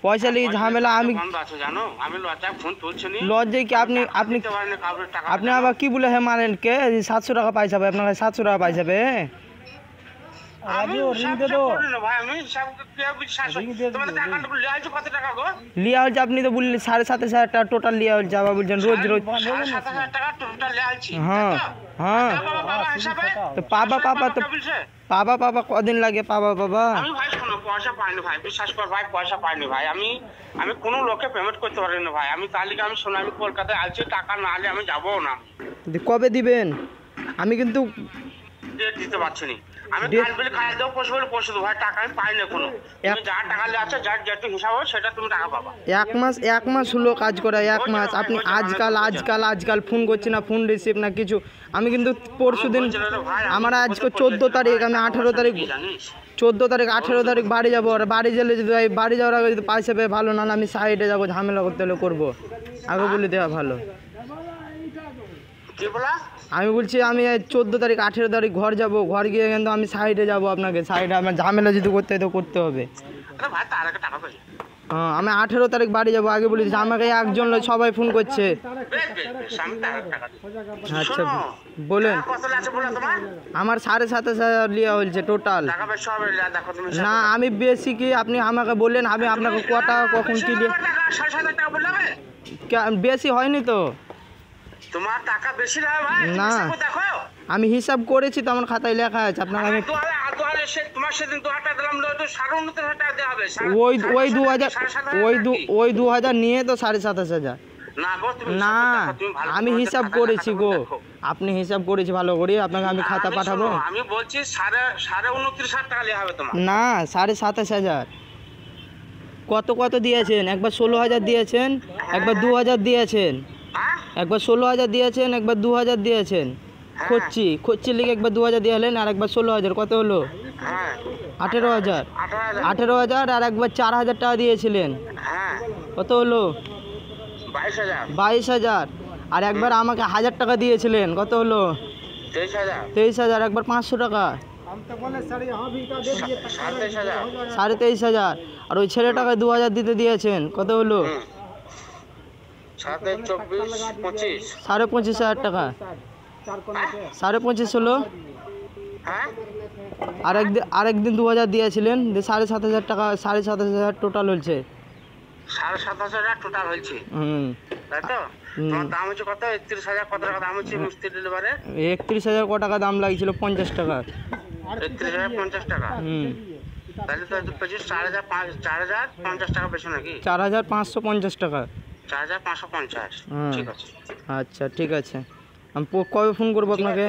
পয়সা লিগে ঝামেলা আমি লজ্জায় কি আপনি আপনি আপনি আবার কি বলে হ্যাঁ মারেন কে 700 টাকা পাই যাবে আপনার 700 টাকা পাই যাবে লিয়া হচ্ছে আপনি তো বললেন 7,500 টাকা টোটাল লিয়া হচ্ছে আবার বলছেন রোজ রোজ হ্যাঁ হ্যাঁ তো পাবা পাবা তো পাবা পাবা কদিন লাগে পাবা পাবা পয়সা পাইনি ভাই, বিশ্বাস কর ভাই, পয়সা পাইনি ভাই। আমি কোনো লোককে পেমেন্ট করতে পারিনি ভাই। আমি তালিকা আমি শোনা আমি কলকাতায় আছি, টাকা না হলে আমি যাবো না। কবে দিবেন? আমি কিন্তু ডেট দিতে পারছি না। আমি কাল বলে কাল দেবো, পরশু বলে পরশু দেবো ভাই। টাকা আমি পাই না কোনো। তুমি যা টাকা নিয়ে আছে, যার যেটা হিসাব হবে সেটা তুমি টাকা পাবা। এক মাস হলো কাজ করা, এক মাস। আপনি আজকাল ফোন করছি না, ফোন রিসিভ না কিছু। আমি কিন্তু পরশু দিন আমার আজকে 14 তারিখ, আমি 18 তারিখ 14 তারিখ 18 তারিখ বাড়ি যাবো। আর বাড়ি গেলে যদি বাড়ি যাওয়ার আগে যদি পয়সা পেয়ে ভালো, না আমি সাইডে যাবো, ঝামেলা করতে হলে করবো। আগে বলে দেওয়া ভালো। আমি বলছি আমি 14 তারিখ 18 তারিখ ঘর যাব, ঘর গিয়ে কিন্তু আমি সাইডে যাব, আপনাকে সাইডে আমার ঝামেলা যদি করতে হয় তো করতে হবে। হ্যাঁ আমি 18 তারিখ বাড়ি যাবো, আগে বলি আমাকে একজন সবাই ফোন করছে। আচ্ছা বলেন। আমার 7,500 লিয়া হয়েছে টোটাল। না আমি বেশি কি আপনি আমাকে বললেন, আমি আপনাকে কটা কখন কি বেশি হয়নি তো। তোমার টাকা বেশি না ভাই, না আমি হিসাব করেছি তো, আমার খাতায় লেখা আছে। আপনাকে আমি তোমার সেদিন 2,000 টাকা দিলাম, তো 29,000 টাকা দেওয়া হবে। ওই 2,000 নিয়ে তো 7,500। না আমি হিসাব করেছি গো, আপনি হিসাব করেছি ভালো করে, আপনাকে আমি খাতা পাঠাবো। আমি বলছি 29,500 টাকা লিয়া হবে তোমার। না 7,500। কত দিয়েছেন? একবার 16,000 দিয়েছেন, একবার 2,000 দিয়েছেন, একবার 16,000 দিয়েছেন, একবার 2,000 দিয়েছেন। খরচির লিগে একবার 2,000 দিয়ে হলেন, আর একবার 16,000। কত হলো? 18,000। আর একবার 4,000 টাকা দিয়েছিলেন, কত হলো? 22,000। আর একবার আমাকে 1,000 টাকা দিয়েছিলেন, কত হলো? 23,000। একবার 500 টাকা, 23,500। আর ওই ছেলে টাকা 2,000 দিতে দিয়েছেন, কত হলো? 25,500 টাকা, 25,500 হলো। আরেকদিন 2,000 দিয়েছিলেন, 7,500 টাকা, 7,500 টোটাল হয়েছে। 7,500 টোটাল হয়েছে, তাই তো? তোমার দাম হচ্ছে কত? 31,000 কত টাকা দাম হচ্ছে মিস্ত্রি ডেলিভারি? 31,000 কত টাকা দাম লাগছিল? 50 টাকা। 31,050 টাকা। তাহলে তো 4,550 টাকা বেশি নাকি? 4,550 টাকা। 4,550। ঠিক আছে। আচ্ছা ঠিক আছে, আমি কবে ফোন করবো আপনাকে?